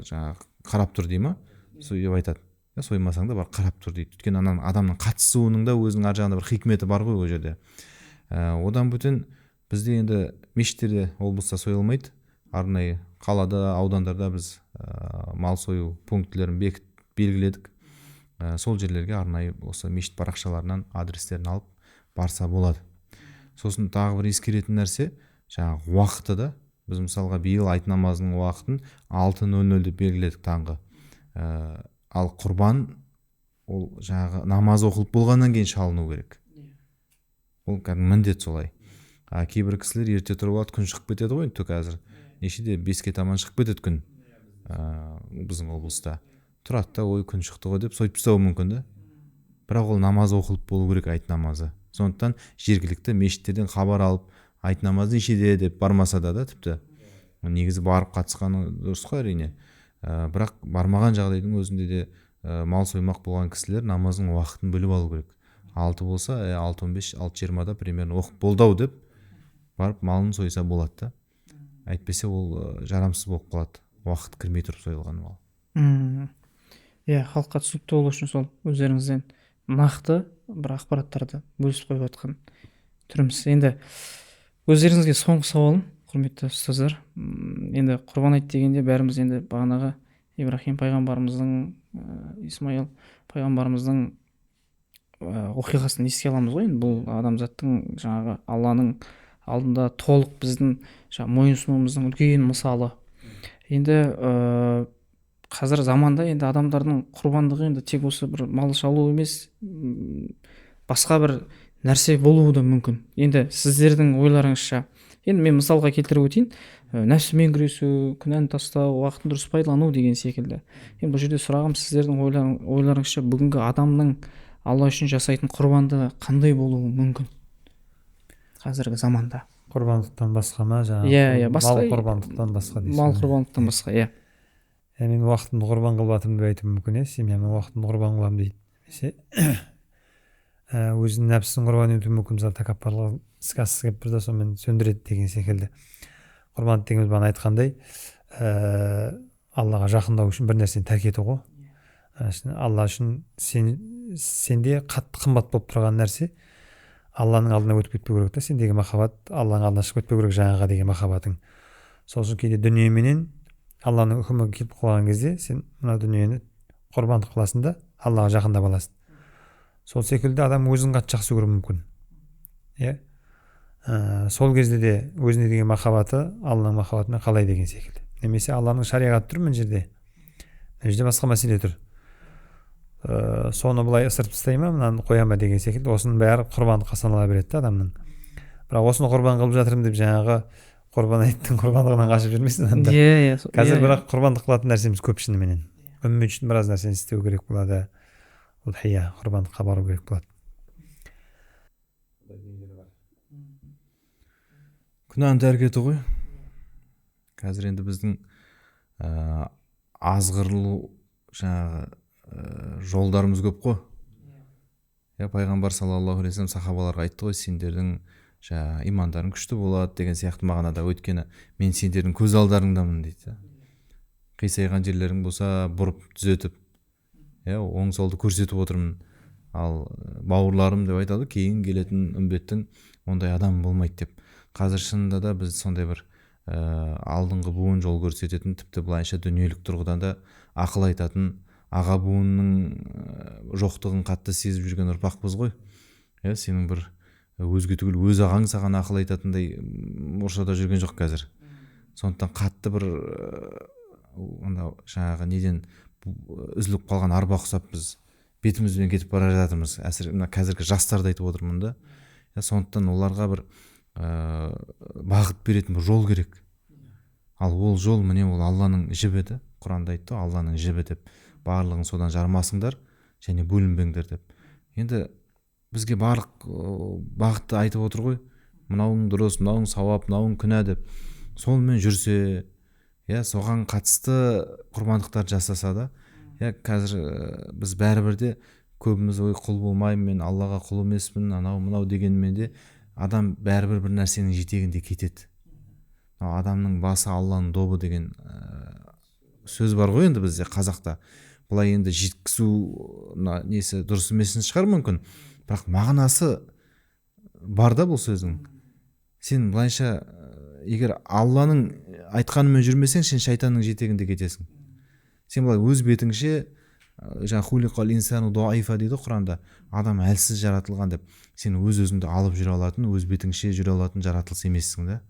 жаңағы қарап тұр дей ма, сөйтіп айтады. Соймасаң да бар қарап тұр дейді. Өйткені адамның қатысуының да өзінің ар жағында бір хикметі бар ғой ол жерде. Одан бөтен бізде енді мешіттерде облыста сойылмайды. Арнайы қалада, аудандарда біз мал сою пунктілерін белгіледік. Сол жерлерге арнайы осы мешіт парақшаларынан адрестерін алып барса болады. Сосын тағы бір ескеретін нәрсе, жаңағы уақыты да, біз мысалға биыл айт намазының уақытын 6:00 деп белгіледік таңғы. Ал құрбан ол жаңағы намаз оқылып болғаннан кейін шалыну керек. Ол кәдімгі міндет солай. Кейбір кісілер ерте тұрып алады, күн шығып кетеді ғой, қазір нешеде 5-ке таман шығып кетеді күн. Біздің облыста тұрады да, ой күн шықты ғой деп сойып тастауы мүмкін да. Бірақ ол намаз оқылып болу керек, айт намазы. Сондықтан жергілікті мешіттерден хабар алып, айт намазы нешеде деп бармаса да тіпті негізі барып қатысқаны дұрыс қой әрине. Бірақ бармаған жағдайдың өзінде де мал соймақ болған кісілер намаздың уақытын біліп алу керек. 6 болса 6:15, 6:20 примерно оқып болды деп барып малын сойса болады да. Әйтпесе ол жарамсыз болып қалады, уақыт кірмей тұрып сойылған мал. Халыққа түсінікті болу үшін сол өздеріңізден нақты бір ақпараттарды бөлісіп қойып жатқан түріміз. Енді өздеріңізге соңғы сауалым, құрметті ұстаздар. Енді құрбан айт дегенде бәріміз енді бағанағы Ибрахим пайғамбарымыздың, Исмаил пайғамбарымыздың оқиғасын еске аламыз ғой. Енді бұл адамзаттың жаңағы Алланың алдында толық біздің мойынсұнуымыздың үлкен мысалы. Енді қазір заманда енді адамдардың құрбандығы енді тек осы бір мал шалу емес, басқа бір нәрсе болуы да мүмкін. Енді сіздердің ойларыңызша, енді мен мысалға келтіріп өтейін, нәпсімен күресу, күнәні тастау, уақытын дұрыс пайдалану деген секілді. Енді бұл жерде сұрағым, сіздердің ойларыңызша бүгінгі адамның Алла үшін жасайтын құрбандығы қандай болуы мүмкін қазіргі заманда? Құрбандықтан басқа ма, жаңағы басқа, мал құрбандықтан басқа дейсің? Мал құрбандықтан басқа, мен уақытымды құрбан қылып жатырмын деп айтуым мүмкін, семьямен уақытымды құрбан қыламын дейді. Өзінің нәпсісін құрбан етуі мүмкін, мысалы тәкаппарлығын іске асқысы келіп тұрса сонымен сөндіреді деген секілді. Құрбан дегеніміз бағана айтқандай, Аллаға жақындау үшін бір нәрсені тәрк ету ғой. Алла үшін сенде қатты қымбат болып тұрған нәрсе Алланың алдына өтіп кетпеу керек та, сендегі махаббат Алланың алдына шығып кетпеу керек, жаңаға деген махаббатың. Сол үшін кейде дүниеменен Алланың үкімі келіп қалған кезде сен мына дүниені құрбандық қыласың да Аллаға жақындап аласың. Сол секілді адам өзін қатты жақсы көруі мүмкін. Сол кезде де өзіне деген махаббаты Алланың махаббатына қалай деген секілді. Немесе Алланың шариғаты тұр мына жерде. Мына жерде басқа мәселе тұр. Соны былай ысырып тастай ма, мынаны қоя ма деген секілді. Осының бәрі құрбандыққа санала береді да адамның. Бірақ осыны құрбан қылып жатырмын деп жаңағы құрбан айттың құрбандығынан қашып жүрмесін. Қазір бірақ құрбандық қылатын нәрсеміз көп шыныменен. Үммет үшін біраз нәрсені істеу керек болады. Удхия, құрбандыққа бару керек болады. Күнәні тәрк ету ғой. Қазір енді біздің азғырылу жаңағы жолдарымыз көп қой. Пайғамбар саллаллаху алейхи вассалам сахабаларға айтты ғой, сендердің имандарың күшті болады деген сияқты мағынада. Өйткені мен сендердің көз алдарыңдамын дейді. Қисайған жерлерің болса бұрып түзетіп, оң солды көрсетіп отырмын. Ал бауырларым деп айтады, кейін келетін үмбеттің ондай адам болмайды деп. Қазір шынында да біз сондай бір алдыңғы буын жол көрсететін, тіпті былайша дүниелік тұрғыдан да ақыл айтатын аға буынның жоқтығын қатты сезіп жүрген ұрпақпыз ғой. Сенің бір өзге түгіл өз ағаң саған ақыл айтатындай ортада жүрген жоқ қазір. Сондықтан қатты бір жаңағы неден үзіліп қалған арба құсап біз бетімізбен кетіп бара жатырмыз. Әсіресе мына қазіргі жастарды айтып отырмын да. Сондықтан оларға бір бағыт беретін бір жол керек. Ал ол жол міне ол Алланың жібі еді. Құранда айтты, Алланың жібі деп. Барлығын содан жармасыңдар және бөлінбеңдер деп. Енді бізге барлық бағытты айтып отыр ғой. Мынауың дұрыс, мынауың сауап, мынауың күнә деп. Сонымен жүрсе, соған қатысты құрбандықтар жасаса да, қазір біз бәрібір де көбіміз ой құл болмаймын, мен Аллаға құл емеспін, анау мынау дегенмен де адам бәрібір бір нәрсенің жетегінде кетеді. Адамның басы Алланың добы деген сөз бар ғой енді бізде қазақта. Бұлай енді жеткізу несі дұрыс емесін шығар мүмкін. Бірақ мағынасы бар да бұл сөздің. Сен былайша егер Алланың айтқанымен жүрмесең, сен шайтанның жетегінде кетесің. Сен былай өз бетіңше жаңа хулиқал инсану даифа дейді Құранда, адам әлсіз жаратылған деп. Сен өз өзіңді алып жүре алатын, өз бетіңше жүре алатын жаратылыс емессің да.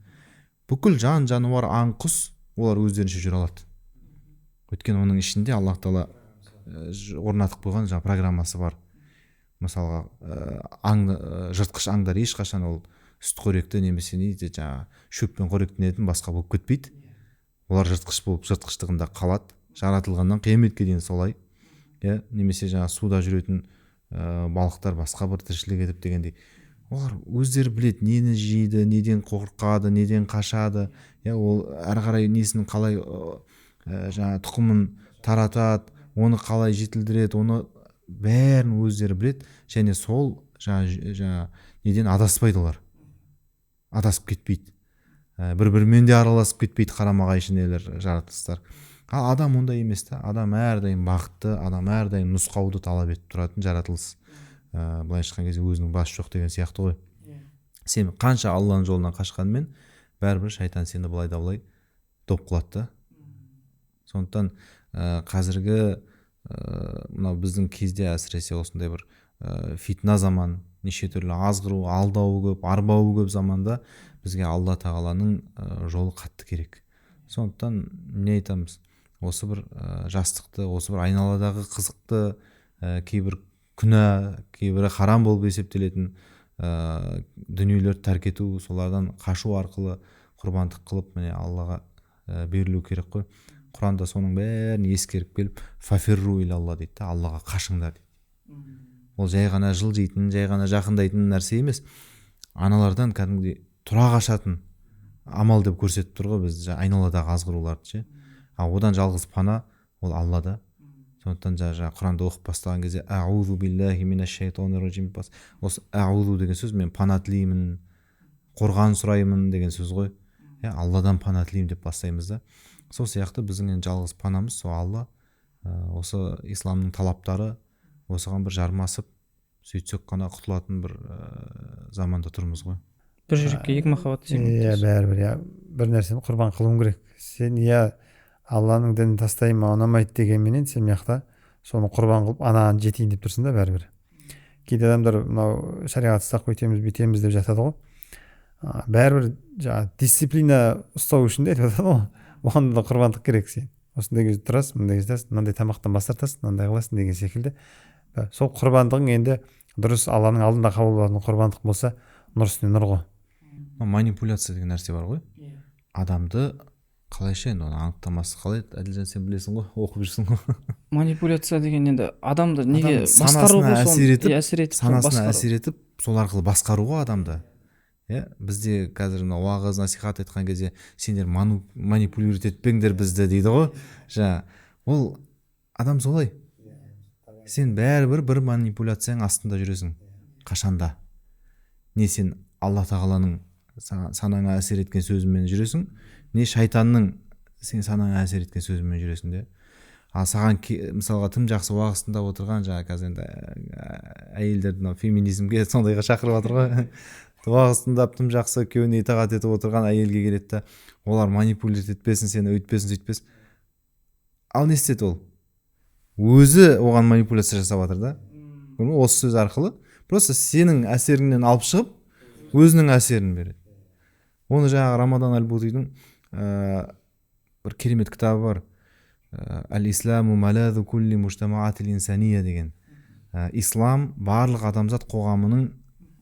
Бүкіл жан жануар, аң, құс олар өздерінше жүре алады. Өйткені оның ішінде Аллах Тағала орнатып қойған жаңа программасы бар. Мысалға жыртқыш аңдар ешқашан ол сүтқоректі немесе жаңа шөппен қоректенетін басқа болып кетпейді. Олар жыртқыш болып жыртқыштығында қалады. Жаратылғаннан қияметке дейін солай. Немесе жаңа суда жүретін балықтар басқа бір тіршілік етіп дегендей. Олар өздері білет, нені жейді, неден қорқады, неден қашады. Ол әрі қарай несінің қалай жаңа тұқымын таратады, оны қалай жетілдіреді, оны бәрін өздері білет. Және сол жаңа неден адаспайды олар. Адасып кетпейді. Бір-бірімен де араласып кетпейді қарама-қайшы нелер, жаратылыстар. Ал адам ондай емес та. Адам әрдайым бақытты, адам әрдайым нұсқауды талап етіп тұратын жаратылыс. Былайша айтқан кезде өзінің басы жоқ деген сияқты ғой. Сен қанша Алланың жолынан қашқанмен, бәрібір шайтан сені былай да былай доп қылады да. Сондықтан қазіргі мынау біздің кезде әсіресе осындай бір фитна заман, неше түрлі азғыру, алдау көп, арбау көп заманда бізге Алла Тағаланың жолы қатты керек. Сондықтан не айтамыз? Осы бір жастықты, осы бір айналадағы қызықты, кейбір күнә, кейбірі харам болып есептелетін дүниелерді тәрк ету, солардан қашу арқылы құрбандық қылып, міне Аллаға берілу керек қой. Құранда соның бәрін ескеріп келіп, фафирру илалла дейді, Аллаға қашыңдар дейді. Ол жай ғана жылжитын, жай ғана жақындайтын нәрсе емес. Аналардан кәдімгідей тұра қашатын амал деп көрсетіп тұр ғой біз айналадағы азғыруларды ше. Одан жалғыз пана ол Аллада. Сондықтан жаңа Құранда оқып бастаған кезде аузу биллахи минаш шайтанир раджим. Осы аузу деген сөз мен пана тілеймін, қорған сұраймын деген сөз ғой. Алладан пана тілеймін деп бастаймыз да. Сол сияқты біздің жалғыз панамыз сол Алла. Осы исламның талаптары осыған бір жармасып, сөйтсек қана құтылатын бір заманда тұрмыз ғой. Бір жүрекке екі махаббат десең. Бәрібір бір нәрсені құрбан қылуың керек. Сен Алланың дінін тастаймын, ұнамайды дегенменен сен мияқта соны құрбан қылып анаған жетейін деп тұрсың да бәрібір. Кейде адамдар мынау шариғат ұстап өйтеміз, бүйтеміз деп жатады ғой. Бәрібір жаңағы дисциплина ұстау үшін де айтып жатады ғой. Оған да құрбандық керек сен. Осындай кезде тұрасың, мындай кезде мынандай тамақтан бас тартасың, мынандай қыласың деген секілді. Сол құрбандығың енді дұрыс Алланың алдында қабыл болатын құрбандық болса, нұр үстіне нұр ғой. Манипуляция деген нәрсе бар ғой. Адамды қалайша енді оны анықтамасы қалай? Әділжан, сен білесің ғой, оқып жүрсің ғой. Манипуляция деген енді адамды неге басқару ғой, санасына әсер етіп, сол арқылы басқару ғой адамды. Бізде қазір уағыз насихат айтқан кезде сендер манипулировать етпеңдер бізді дейді ғой. Ол адам солай. Сен бәрібір бір манипуляцияң астында жүресің. Қашанда. Не сен Алла Тағаланың санаңа әсер еткен сөзімен жүресің, не шайтанның сен санаңа әсер еткен сөзімен жүресің де. Ал саған мысалға тым жақсы уағыз тыңдап отырған қазір енді әйелдерді феминизмге сондайға шақырып жатыр ғой. Уағыз тыңдап тым жақсы күйеуіне итағат етіп отырған әйелге келеді да, олар манипулировать етпесін, сені өйтпесін, сөйтпесін. Ал не істеді ол? Өзі оған манипуляция жасап жатыр да. Осы сөз арқылы просто сенің әсеріңнен алып шығып, өзінің әсерін береді. Оны жаңағы Рамадан Аль-Будидің бір керемет кітабы бар. Әл-Исламу маладу кулли мужтамаатил инсания деген. Ислам барлық адамзат қоғамының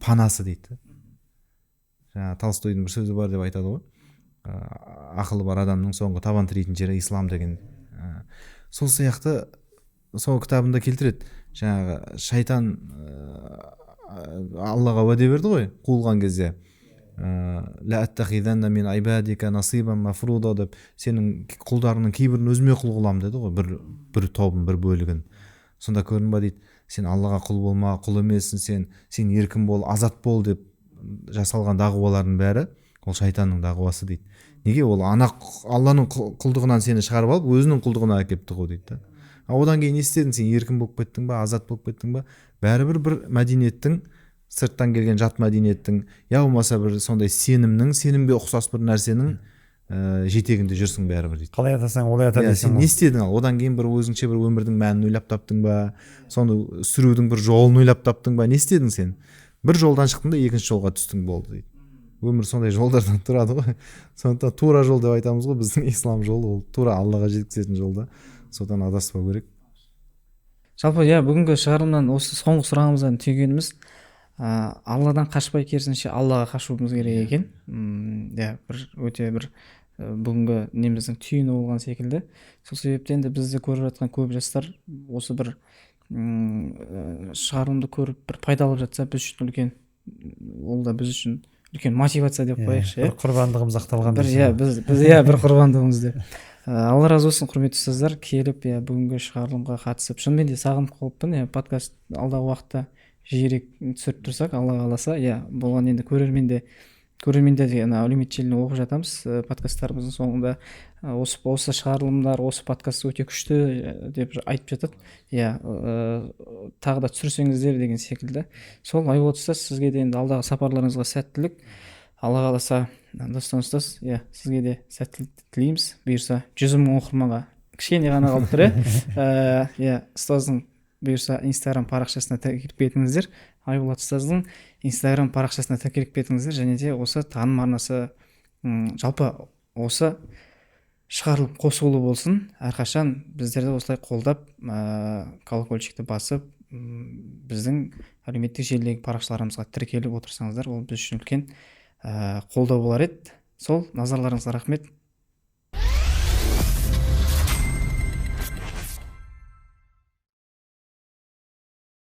панасы дейді. Толстойдың бір сөзі бар деп айтады ғой. Ақылы бар адамның соңғы табан тірейтін жері ислам деген. Сол сияқты сол кітабында келтіреді. Жаңағы шайтан Аллаға уәде берді ғой қуылған кезде. Ла аттахиданна мин айбадика насибан мафруда деп, сенің құлдарыңның кейбірін өзіме құл қыламын деді ғой, бір тобын, бір бөлігін. Сонда көрдің ба дейді, сен Аллаға құл болма, құл емессің, сен еркін бол, азат бол деп жасалған дағуалардың бәрі ол шайтанның дағуасы дейді. Неге? Ол Алланың құлдығынан сені шығарып алып, өзінің құлдығына әкепті ғой дейді. Одан кейін не істедің? Сен еркін болып кеттің ба, азат болып кеттің ба? Бәрібір бір мәдениеттің, сырттан келген жат мәдениеттің, я болмаса бір сондай сенімге ұқсас бір нәрсенің жетегінде жүрсің бәрібір дейді. қалай атасаң олай ата Иә, дейсің сен не істедің ал, одан кейін бір өзіңше бір өмірдің мәнін ойлап таптың ба, соны сүрудің бір жолын ойлап таптың ба, не істедің сен? Бір жолдан шықтың да екінші жолға түстің, болды дейді. Өмір сондай жолдардан тұрады ғой. Сондықтан тура жол деп айтамыз ғой, біздің ислам жолы ол тура аллаға жеткізетін жолда, содан адаспау керек. Жалпы бүгінгі шығарылымнан осы соңғы сұрағымыздан түйгеніміз, алладан қашпай керісінше аллаға қашуымыз керек екен. Бір өте бір бүгінгі неміздің түйіні болған секілді. Сол себептен де бізді көріп жатқан көп жастар осы бір шығарылымды көріп бір пайдалып жатса, біз үшін үлкен, ол да біз үшін үлкен мотивация деп қояйықшы. Бір құрбандығымыз ақталған. Біз бір құрбандығымыз деп. Алла разы болсын, құрметті ұстаздар, келіп бүгінгі шығарылымға қатысып, шынымен де сағынып қалыппын. Подкаст алдағы уақытта жиірек түсіріп тұрсақ, алла қаласа, болған енді көрермендерде әлеуметтік желіні оқып жатамыз. Подкасттарымыздың соңында осы шығарылымдар, осы подкаст өте күшті деп айтып жатады. Тағы да түсірсеңіздер деген секілді. Сол Айболат ұстаз, сізге де енді алдағы сапарларыңызға сәттілік. Алла қаласа, достан ұстаз, сізге де сәттілік тілейміз. Бұйырса 100 000 оқырманға кішкене ғана қалып тұр. Ұстаздың бұйырса Инстаграм парақшасына тіркеліп кетіңіздер. Айболат ұстаздың Инстаграм парақшасына тіркеліп кетіңіздер, және де осы таным арнасы жалпы осы шығарылып қосулы болсын. Әрқашан біздерді осылай қолдап, колокольчикті басып, біздің әлеуметтік желідегі парақшаларымызға тіркеліп отырсаңыздар, ол біз үшін үлкен қолдау болар еді. Сол, назарларыңызға рахмет.